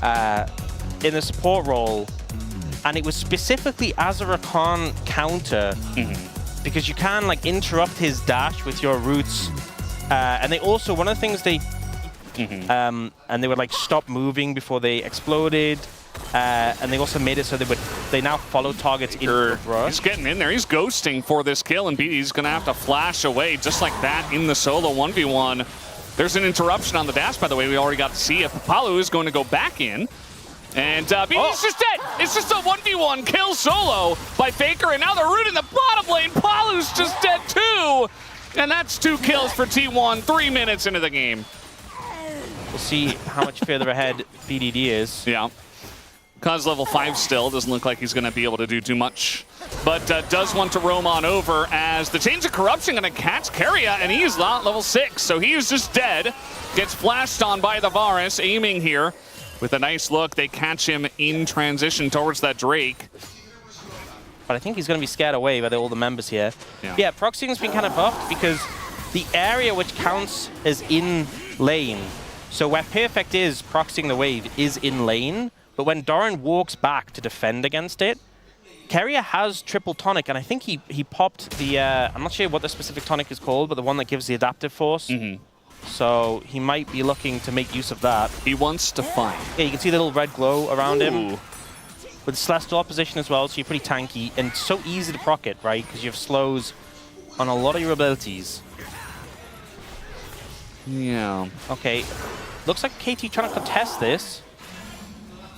in the support role, and it was specifically as a Rakan counter, because you can like interrupt his dash with your roots, and they also, one of the things they, and they would like stop moving before they exploded, and they also made it so they now follow targets in the rush. He's getting in there, he's ghosting for this kill, and BD's gonna have to flash away just like that in the solo 1v1. There's an interruption on the dash, by the way, we already got to see it. Palu is going to go back in. And BD's just dead. It's just a 1v1 kill solo by Faker, and now they're rooting the bottom lane. Palu's just dead too. And that's 2 kills for T1, 3 minutes into the game. We'll see how much further ahead BDD is. Yeah. Cause level 5 still, doesn't look like he's going to be able to do too much. But does want to roam on over as the Chains of Corruption going to catch Keria, and he's not level 6, so he is just dead. Gets flashed on by the Varus, aiming here. With a nice look, they catch him in transition towards that Drake. But I think he's going to be scared away by all the members here. Yeah, Proxying's been kind of buffed because the area which counts as in lane, so where Perfect is proxying the wave is in lane, but when Doran walks back to defend against it, Keria has triple tonic, and I think he popped the, I'm not sure what the specific tonic is called, but the one that gives the adaptive force. So he might be looking to make use of that. He wants to fight. Yeah, you can see the little red glow around him. With Celestial position as well, so you're pretty tanky, and so easy to proc it, right? Because you have slows on a lot of your abilities. Yeah. Okay, looks like KT trying to contest this.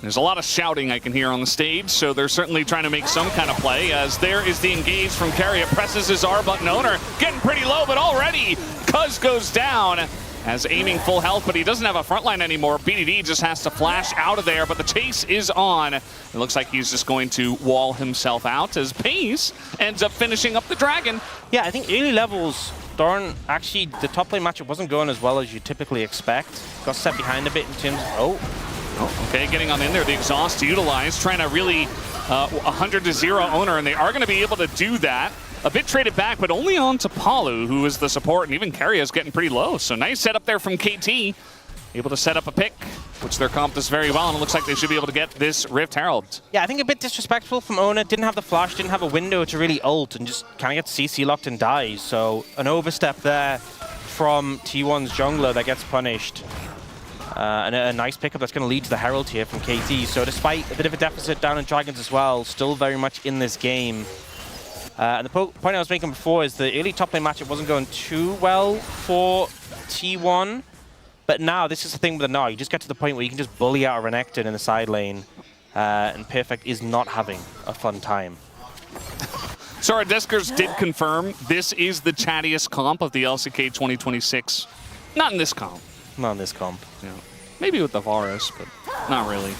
There's a lot of shouting I can hear on the stage, so they're certainly trying to make some kind of play, as there is the engage from Keria. Presses his R button owner, getting pretty low, but already Cuz goes down as aiming full health, but he doesn't have a front line anymore. BDD just has to flash out of there, but the chase is on. It looks like he's just going to wall himself out as Pace ends up finishing up the Dragon. Yeah, I think early levels, Doran, actually, the top lane matchup wasn't going as well as you typically expect. Got set behind a bit in terms of, okay, getting on in there, the exhaust to utilize, trying to really 100-0 owner, and they are going to be able to do that. A bit traded back, but only on to Palu, who is the support, and even Keria is getting pretty low. So nice setup there from KT. Able to set up a pick, which their comp does very well, and it looks like they should be able to get this Rift Herald. Yeah, I think a bit disrespectful from Owner. Didn't have the flash, didn't have a window to really ult, and just kind of gets CC locked and dies. So an overstep there from T1's jungler that gets punished. And a nice pickup that's going to lead to the Herald here from KT. So despite a bit of a deficit down in Dragons as well, still very much in this game. And the point I was making before is the early top lane matchup wasn't going too well for T1. But now, this is the thing with the Gnar. You just get to the point where you can just bully out a Renekton in the side lane. And Perfect is not having a fun time. Sorry, Deskers did confirm this is the chattiest comp of the LCK 2026. Not in this comp. Not in this comp. Yeah. Maybe with the Varus, but not really.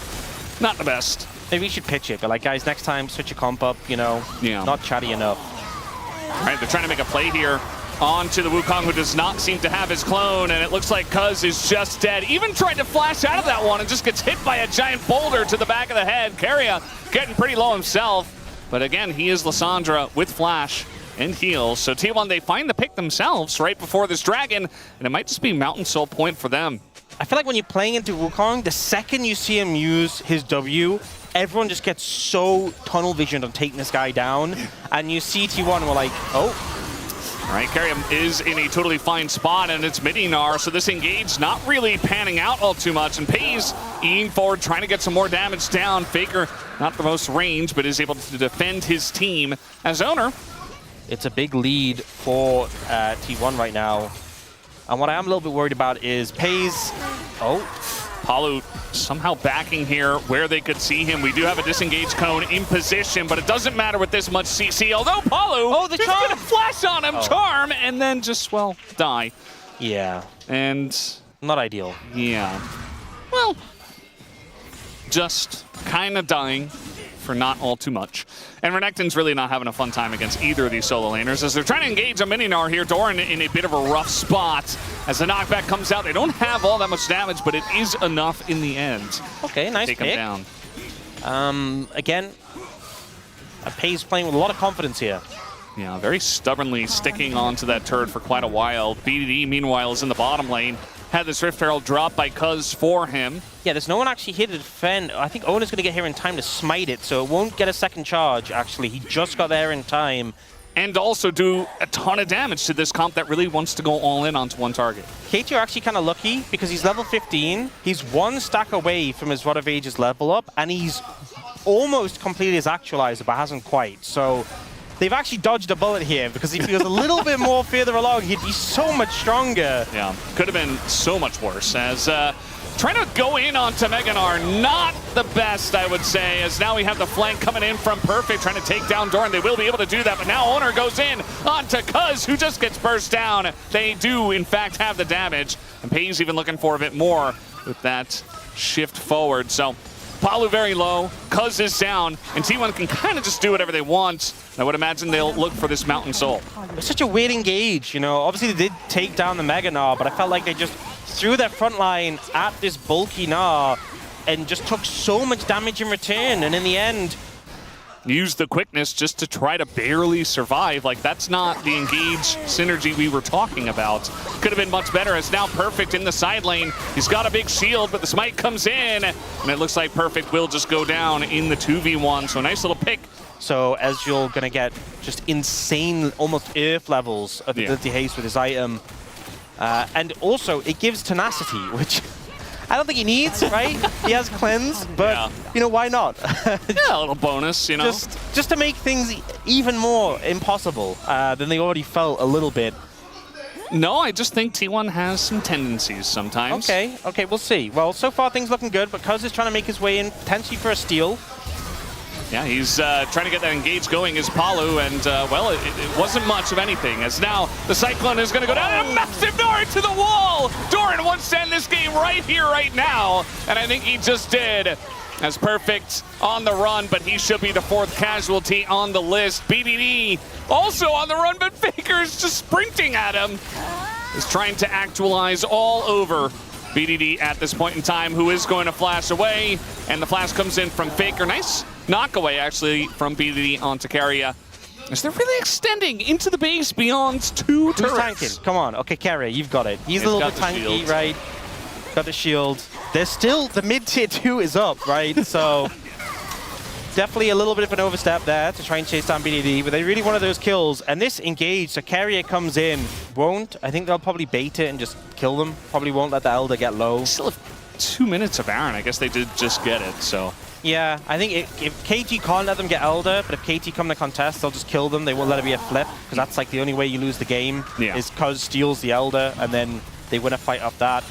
Not the best. Maybe we should pitch it, but like, guys, next time switch your comp up, you know, not chatty enough. All right, they're trying to make a play here onto the Wukong, who does not seem to have his clone, and it looks like Cuz is just dead. Even tried to flash out of that one and just gets hit by a giant boulder to the back of the head. Keria getting pretty low himself, but again, he is Lissandra with flash and heals. So T1, they find the pick themselves right before this Dragon, and it might just be Mountain Soul point for them. I feel like when you're playing into Wukong, the second you see him use his W, everyone just gets so tunnel visioned on taking this guy down, and you see T1 and we're like, oh. All right, Keria is in a totally fine spot, and it's mid-Gnar, so this engage not really panning out all too much, and Pays eating forward, trying to get some more damage down. Faker, not the most range, but is able to defend his team as owner. It's a big lead for T1 right now. And what I am a little bit worried about is Pays. Palu somehow backing here where they could see him. We do have a disengage cone in position, but it doesn't matter with this much CC. Although Palu the is charm. going to flash on him, charm, and then just, well, die. Yeah. And not ideal. Yeah. Well, just kind of dying for not all too much. And Renekton's really not having a fun time against either of these solo laners as they're trying to engage a mini-Gnar here. Doran in a bit of a rough spot as the knockback comes out. They don't have all that much damage, but it is enough in the end. Okay, nice pick. Take him down. Again, Pays playing with a lot of confidence here. Yeah, very stubbornly sticking onto that turret for quite a while. BDD, meanwhile, is in the bottom lane. had this Rift Herald drop by Cuz for him. Yeah, there's no one actually here to defend. I think Ona's going to get here in time to smite it, so it won't get a second charge, actually. He just got there in time. And also do a ton of damage to this comp that really wants to go all in onto one target. KT are actually kind of lucky because he's level 15. He's one stack away from his Rod of Ages level up, and he's almost completed his actualizer, but hasn't quite. So they've actually dodged a bullet here because if he was a little bit more further along, he'd be so much stronger. Yeah, could have been so much worse as trying to go in onto Meganar, not the best, I would say, as now we have the flank coming in from Perfect, trying to take down Doran. They will be able to do that, but now Owner goes in onto Cuz, who just gets burst down. They do, in fact, have the damage, and Pay's even looking for a bit more with that shift forward. So Palu very low, Cuz is down, and T1 can kind of just do whatever they want. I would imagine they'll look for this Mountain Soul. It's such a weird engage, you know. Obviously, they did take down the Mega Gnar, but I felt like they just threw their front line at this bulky Gnar and just took so much damage in return, and in the end, use the quickness just to try to barely survive. Like, that's not the engage synergy we were talking about. Could have been much better as now Perfect in the side lane. He's got a big shield, but the smite comes in, and it looks like Perfect will just go down in the 2v1. So a nice little pick. So as you're going to get just insane, almost earth levels of ability haste with his item. And also, it gives tenacity, which I don't think he needs, right? He has cleanse, but, you know, why not? Yeah, a little bonus, you know? Just to make things even more impossible than they already felt a little bit. No, I just think T1 has some tendencies sometimes. Okay, we'll see. Well, so far things looking good, but Cuz is trying to make his way in, potentially for a steal. Yeah, he's trying to get that engage going as Palu, and, well, it wasn't much of anything, as now the Cyclone is going to go down, and a massive Doran to the wall! Doran wants to end this game right here, right now, and I think he just did. As Perfect on the run, but he should be the 4th casualty on the list. BDD also on the run, but Faker's just sprinting at him. Is trying to actualize all over BDD at this point in time, who is going to flash away, and the flash comes in from Faker. Nice knockaway, actually, from BDD onto Keria. As they're really extending into the base beyond 2 turrets. Who's tanking? Come on. Okay, Keria, you've got it. He's a little bit tanky, shield. Right? Got the shield. There's still, the mid-tier 2 is up, right? So definitely a little bit of an overstep there to try and chase down BDD, but they really wanted those kills. And this engage, so Keria comes in, won't. I think they'll probably bait it and just kill them. Probably won't let the Elder get low. Still have 2 minutes of Baron. I guess they did just get it, so. Yeah, I think if KT can't let them get Elder, but if KT come to contest, they'll just kill them. They won't let it be a flip, because that's like the only way you lose the game, is Cuz steals the Elder, and then they win a fight off that.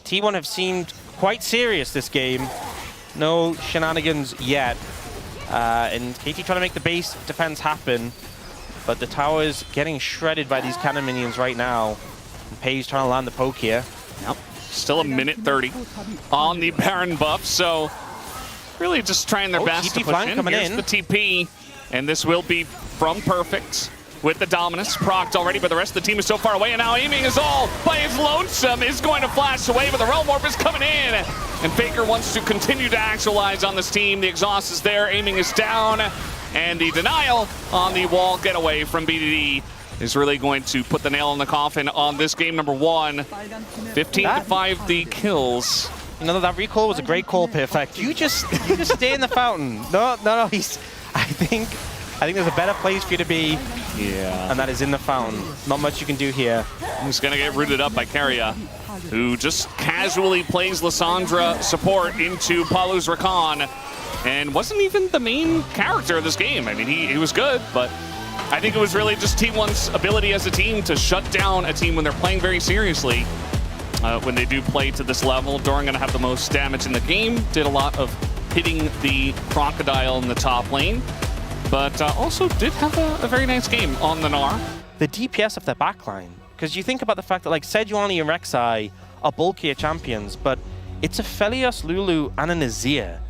T1 have seemed quite serious this game. No shenanigans yet. And KT trying to make the base defense happen, but the tower's getting shredded by these cannon minions right now. And Page trying to land the poke here. Yep. Still a minute 30 on the Baron buff, so really just trying their best to push in. Here's the TP, and this will be from Perfect with the Dominus procced already, but the rest of the team is so far away, and now aiming is all by his Lonesome is going to flash away, but the Realm Warp is coming in, and Faker wants to continue to actualize on this team. The exhaust is there, aiming is down, and the denial on the wall getaway from BDD is really going to put the nail in the coffin on this game number 1. 15-5 the kills. You know, that recall was a great call, Perfect. You just stay in the fountain. No, I think there's a better place for you to be. Yeah. And that is in the fountain. Not much you can do here. He's going to get rooted up by Keria, who just casually plays Lissandra support into Palu's Rakan, and wasn't even the main character of this game. I mean, he was good, but I think it was really just T1's ability as a team to shut down a team when they're playing very seriously. When they do play to this level, Doran going to have the most damage in the game. Did a lot of hitting the Crocodile in the top lane, but also did have a very nice game on the Gnar. The DPS of their backline, because you think about the fact that like Sejuani and Rek'Sai are bulkier champions, but it's a Felios, Lulu, and a Nazir.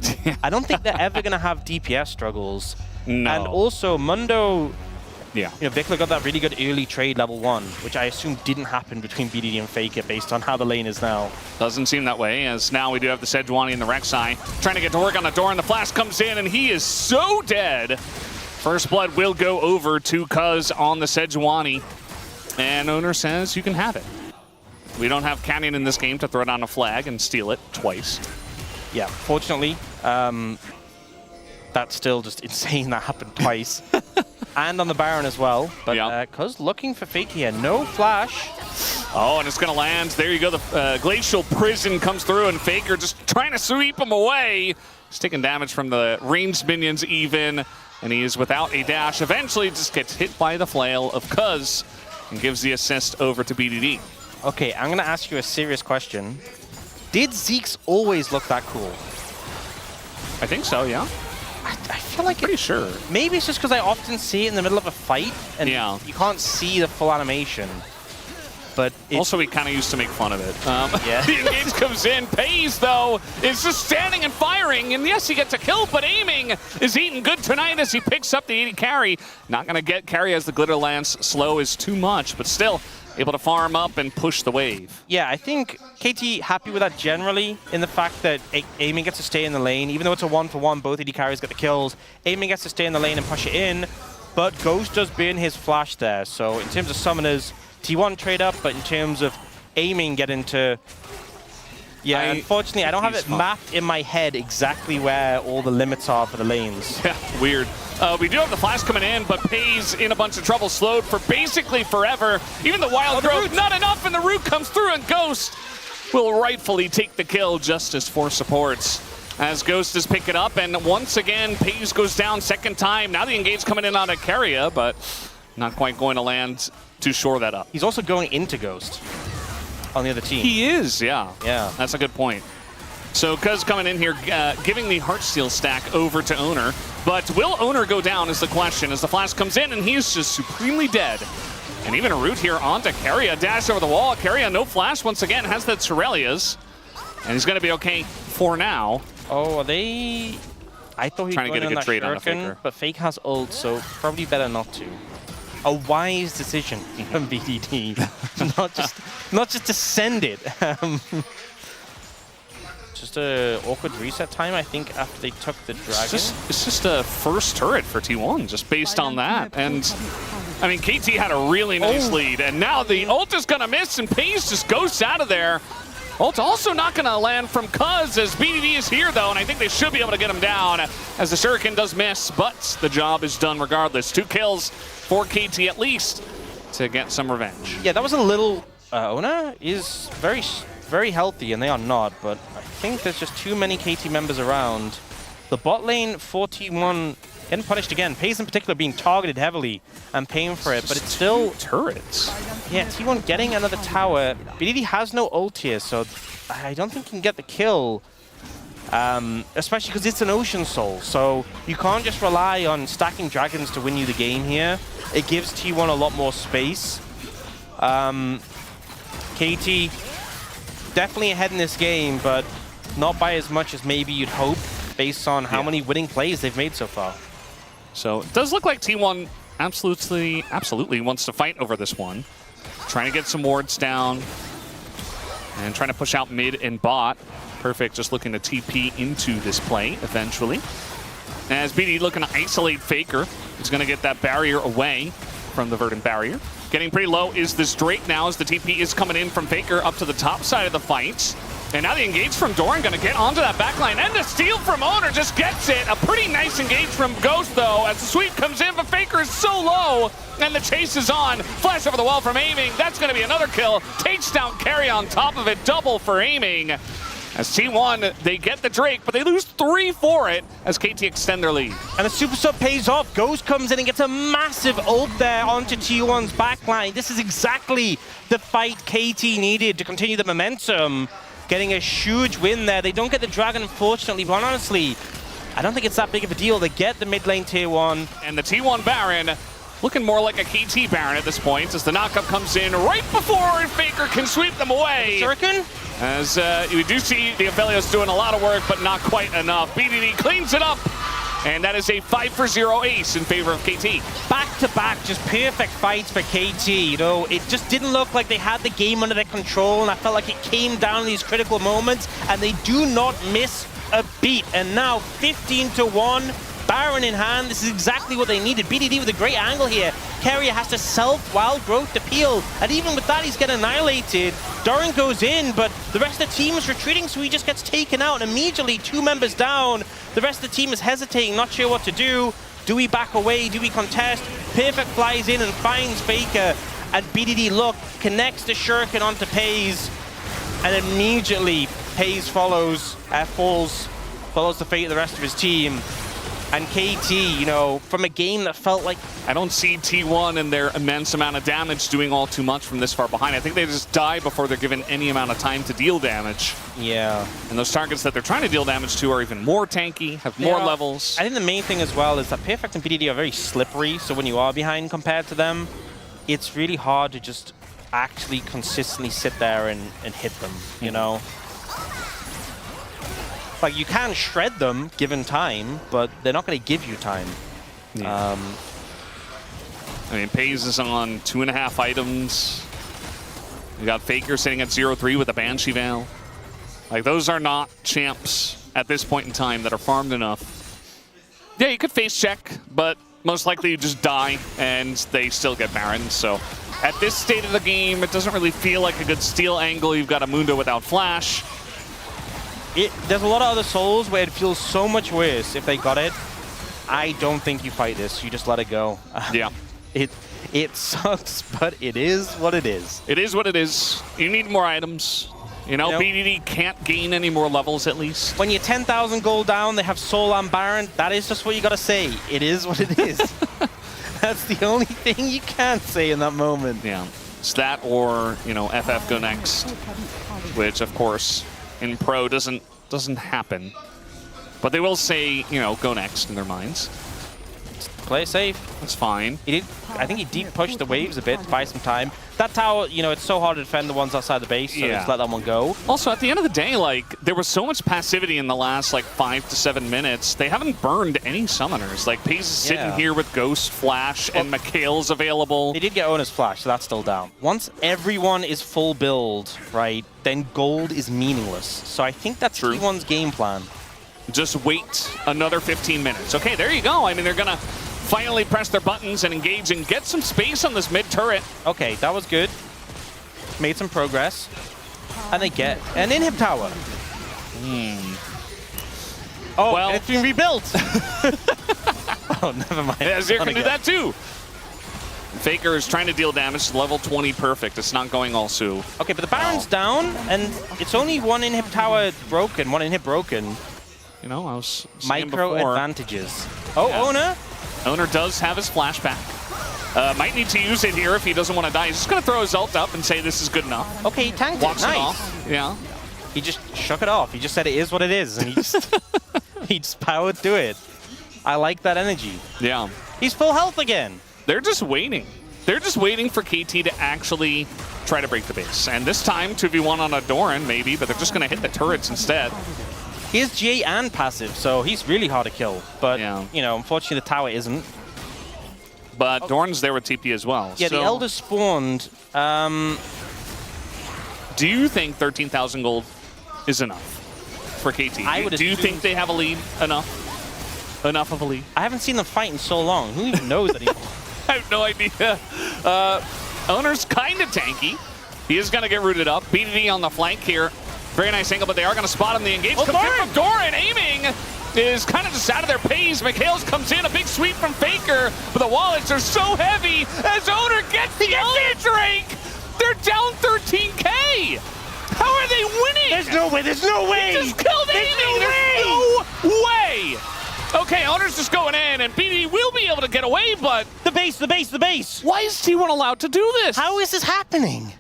I don't think they're ever going to have DPS struggles. No. And also Mundo, yeah, you know, Vikla got that really good early trade level 1, which I assume didn't happen between BDD and Faker based on how the lane is now. Doesn't seem that way, as now we do have the Sejuani and the Rek'Sai trying to get to work on the door, and the flash comes in, and he is so dead. First blood will go over to Cuz on the Sejuani, and Owner says you can have it. We don't have Canyon in this game to throw down a flag and steal it twice. Yeah, fortunately, that's still just insane that happened twice. And on the Baron as well. But Cuz looking for Fake here. No flash. Oh, and it's going to land. There you go. The Glacial Prison comes through, and Faker just trying to sweep him away. He's taking damage from the ranged minions even, and he is without a dash. Eventually just gets hit by the flail of Cuz and gives the assist over to BDD. Okay, I'm going to ask you a serious question. Did Zeke's always look that cool? I think so, yeah. I feel like pretty sure. Maybe it's just because I often see it in the middle of a fight, and you can't see the full animation. But also, we kind of used to make fun of it. Yeah. The engage comes in. Pays, though, is just standing and firing. And yes, he gets a kill, but aiming is eating good tonight as he picks up the 80 carry. Not going to get carry as the Glitter Lance slow is too much, but still able to farm up and push the wave. Yeah, I think KT happy with that generally, in the fact that aiming gets to stay in the lane. Even though it's a 1-for-1, both AD carries get the kills. Aiming gets to stay in the lane and push it in, but Ghost does burn his flash there. So in terms of summoners, T1 trade up, but in terms of aiming, get into... Yeah, unfortunately, I don't have it mapped in my head exactly where all the limits are for the lanes. Yeah, weird. We do have the flash coming in, but Pays in a bunch of trouble, slowed for basically forever. Even the wild growth, not enough, and the root comes through, and Ghost will rightfully take the kill. Justice for supports as Ghost is picking up, and once again, Pays goes down second time. Now the engage coming in on a Carrier, but not quite going to land to shore that up. He's also going into Ghost on the other team. He is, yeah. Yeah. That's a good point. So Cuz coming in here, giving the Heartsteel stack over to Owner. But will Owner go down is the question as the flash comes in, and he's just supremely dead. And even a root here onto Carrier, dash over the wall. Carrier, no flash once again, has the Turelias. And he's going to be okay for now. Oh, are they... I thought he was trying to get a good trade on the Faker. But Fake has ult, so probably better not to. A wise decision from BDD, not just to send it. Just a awkward reset time, I think, after they took the dragon. It's just a first turret for T1, just based on that. And I mean, KT had a really nice lead, and now the ult is gonna miss, and Pays just goes out of there. Ult also not gonna land from Cuz as BDD is here though, and I think they should be able to get him down as the Shuriken does miss, but the job is done regardless. 2 kills for KT at least to get some revenge. Yeah, that was a little... Ona is very healthy, and they are not, but I think there's just too many KT members around. The bot lane for T1 getting punished again. Pays in particular being targeted heavily and paying for it, but it's still... turrets. Yeah, T1 getting another tower. BDD has no ult here, so I don't think he can get the kill. Especially because it's an Ocean Soul, so you can't just rely on stacking dragons to win you the game here. It gives T1 a lot more space. KT definitely ahead in this game, but not by as much as maybe you'd hope based on how many winning plays they've made so far. So it does look like T1 absolutely wants to fight over this one. Trying to get some wards down and trying to push out mid and bot. Perfect, just looking to TP into this play eventually. As BD looking to isolate Faker, he's going to get that barrier away from the Verdant barrier. Getting pretty low is this Drake now as the TP is coming in from Faker up to the top side of the fight. And now the engage from Doran going to get onto that backline. And the steal from Owner just gets it. A pretty nice engage from Ghost, though, as the sweep comes in, but Faker is so low. And the chase is on. Flash over the wall from aiming. That's going to be another kill. Takes down carry on top of it. Double for aiming. As T1, they get the Drake, but they lose 3 for it as KT extend their lead. And the super sub pays off. Ghost comes in and gets a massive ult there onto T1's backline. This is exactly the fight KT needed to continue the momentum. Getting a huge win there. They don't get the dragon, unfortunately, but honestly, I don't think it's that big of a deal. They get the mid lane tier 1. And the T1 Baron looking more like a KT Baron at this point as the knockup comes in right before Faker can sweep them away. Shuriken? As we do see the Aphelios doing a lot of work, but not quite enough. BDD cleans it up, and that is a 5-for-0 ace in favor of KT. Back-to-back, just perfect fights for KT. You know, it just didn't look like they had the game under their control, and I felt like it came down in these critical moments, and they do not miss a beat. And now 15-1, Baron in hand. This is exactly what they needed. BDD with a great angle here. Keria has to self-wild growth to peel, and even with that, he's getting annihilated. Doran goes in, but the rest of the team is retreating, so he just gets taken out. And immediately, 2 members down. The rest of the team is hesitating, not sure what to do. Do we back away? Do we contest? Perfect flies in and finds Faker. And BDD, look, connects the Shuriken onto Pays. And immediately, Pays follows the fate of the rest of his team. And KT, you know, from a game that felt like... I don't see T1 and their immense amount of damage doing all too much from this far behind. I think they just die before they're given any amount of time to deal damage. Yeah. And those targets that they're trying to deal damage to are even more tanky, have more levels. I think the main thing as well is that Perfect and BDD are very slippery, so when you are behind compared to them, it's really hard to just actually consistently sit there and hit them, you know? Like, you can shred them given time, but they're not going to give you time. Yeah. I mean, Pays is on 2.5 items. You got Faker sitting at 0-3 with a Banshee Veil. Like, those are not champs at this point in time that are farmed enough. Yeah, you could face check, but most likely you just die and they still get Baron. So at this state of the game, it doesn't really feel like a good steal angle. You've got a Mundo without flash. There's a lot of other Souls where it feels so much worse if they got it. I don't think you fight this. You just let it go. Yeah. It sucks, but it is what it is. It is what it is. You need more items. You know, BDD can't gain any more levels at least. When you're 10,000 gold down, they have Soul on Baron. That is just what you got to say. It is what it is. That's the only thing you can't say in that moment. Yeah. It's that or, you know, FF go next, which, of course, in Pro doesn't happen. But they will say, you know, go next in their minds. Play it safe. That's fine. I think he deep pushed the waves a bit to buy some time. That tower, you know, it's so hard to defend the ones outside the base, so just let that one go. Also, at the end of the day, like, there was so much passivity in the last, like, 5 to 7 minutes. They haven't burned any summoners. Like, Pays is sitting here with Ghost, Flash, and Mikhail's available. They did get Ona's Flash, so that's still down. Once everyone is full build, right, then gold is meaningless. So I think that's T1's game plan. Just wait another 15 minutes. Okay, there you go. I mean, they're going to finally press their buttons and engage and get some space on this mid turret. Okay, that was good. Made some progress. And they get an inhib tower. Oh, well, it's been rebuilt. Oh, never mind. Yeah, Zir can do that too. Faker is trying to deal damage to level 20 perfect. It's not going all Sue. Okay, but the Baron's down, and it's only one inhib tower broken, one inhib broken. You know, I was micro advantages. Oh, yeah. Owner does have his flashback. Might need to use it here if he doesn't want to die. He's just going to throw his ult up and say this is good enough. Okay, he tanked Walks it. Nice. It off. Yeah. He just shook it off. He just said it is what it is, and he just, he just powered through it. I like that energy. Yeah. He's full health again. They're just waiting. They're just waiting for KT to actually try to break the base. And this time, 2v1 on a Doran, maybe, but they're just going to hit the turrets instead. He has GA and passive, so he's really hard to kill. But, you know, unfortunately, the tower isn't. But Doran's there with TP as well. Yeah, so the Elder spawned. Do you think 13,000 gold is enough for KT? Do you think they have a lead enough? Enough of a lead? I haven't seen them fight in so long. Who even knows anymore? I have no idea. Owner's kind of tanky. He is going to get rooted up. BDD on the flank here. Very nice angle, but they are going to spot him. The engage comes in from Doran. Aiming is kind of just out of their pace. Mikhail's comes in. A big sweep from Faker. But the wallets are so heavy as Owner gets the Elder Drake. They're down 13K. How are they winning? There's no way. There's no way. He just killed Aiming. There's no way. Okay, Owner's just going in, and BD will be able to get away, but... The base. Why is T1 allowed to do this? How is this happening?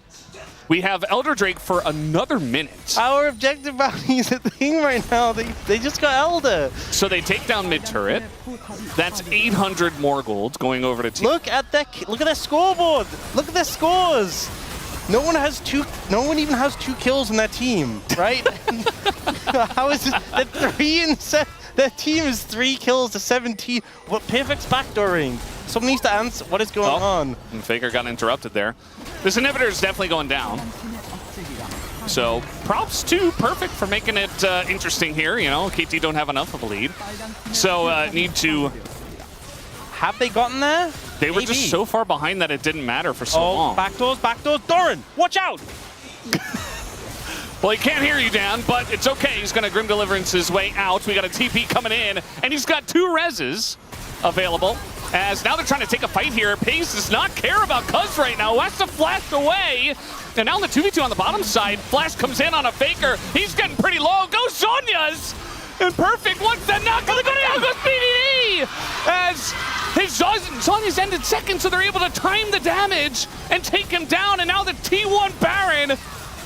We have Elder Drake for another minute. Our objective bounty is a thing right now. They just got Elder. So they take down mid turret. That's 800 more gold going over to T. Look at their scoreboard. Look at their scores. No one even has 2 kills in their team, right? How is it? They're 3 and 7. Their team is 3 kills to 17. What Perfect's backdooring? Someone needs to answer what is going on. And Faker got interrupted there. This inhibitor is definitely going down. So props to Perfect for making it interesting here. You know, KT don't have enough of a lead. So need to... Have they gotten there? They were just so far behind that it didn't matter for so long. Backdoors. Doran, watch out! Well, he can't hear you, Dan, but it's okay. He's going to Grim Deliverance his way out. We got a TP coming in, and he's got 2 reses available. As now they're trying to take a fight here. Pace does not care about Cuz right now. Has to flash away. And now in the 2v2 on the bottom side, Flash comes in on a Faker. He's getting pretty low. Go Sonya's! And Perfect wants that knock. Down goes BDD! As his Sonya's ended second, so they're able to time the damage and take him down. And now the T1 Baron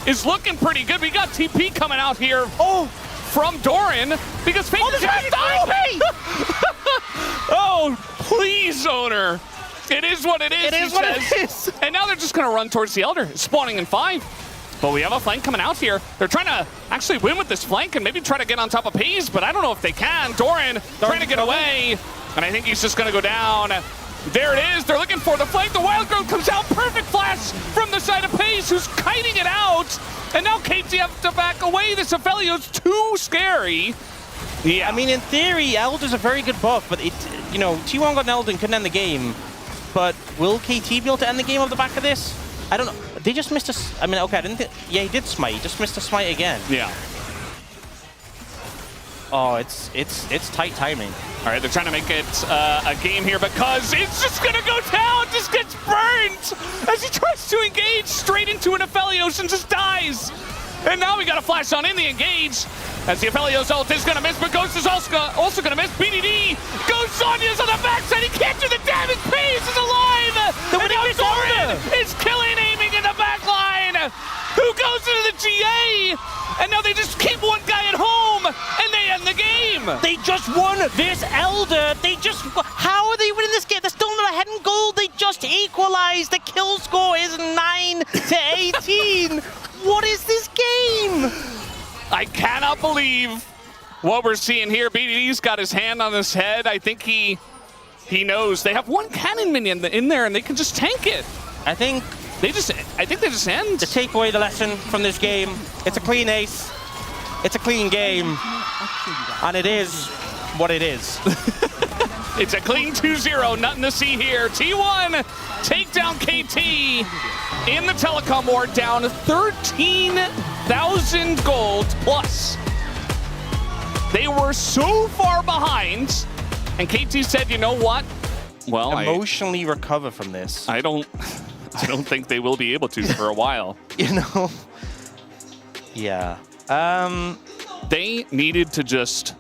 is looking pretty good. We got TP coming out here from Doran because Faker just died. Oh, please, owner. It is what it is, he says. And now they're just going to run towards the Elder, spawning in 5. But we have a flank coming out here. They're trying to actually win with this flank and maybe try to get on top of Paze, but I don't know if they can. Doran trying to get away, and I think he's just going to go down. There it is. They're looking for the flank. The Wild Growth comes out. Perfect flash from the side of Paze, who's kiting it out. And now KT have to back away. This Aphelios too scary. Yeah. I mean, in theory, Elder's a very good buff, but you know, T1 got an Elder and couldn't end the game. But will KT be able to end the game off the back of this? I don't know. They just missed a... I mean, okay, I didn't think... Yeah, he did smite. He just missed a smite again. Yeah. Oh, it's tight timing. All right, they're trying to make it a game here because it's just going to go down. Just gets burned as he tries to engage straight into an Aphelios and just dies. And now we got a flash on in the engage as the Aphelios ult is going to miss, but Ghost is also going to miss. BDD goes Sonya's on the backside. He can't do the damage. Pace is alive. And now Doran is killing, aiming in the back line. Who goes into the GA? And now they just keep one guy at home and they end the game. They just won this Elder. How are they winning this game? They're still not ahead in gold. They just equalized. The kill score is 9-18. What is this game? I cannot believe what we're seeing here. BDD's got his hand on his head. I think he knows. They have 1 cannon minion in there and they can just tank it. I think they just end. To take away the lesson from this game, it's a clean ace. It's a clean game. And it is what it is. It's a clean 2-0, nothing to see here. T1 take down KT in the telecom war, down 13,000 gold plus. They were so far behind, and KT said, you know what? Well, emotionally recover from this. I don't think they will be able to for a while. You know? Yeah. They needed to just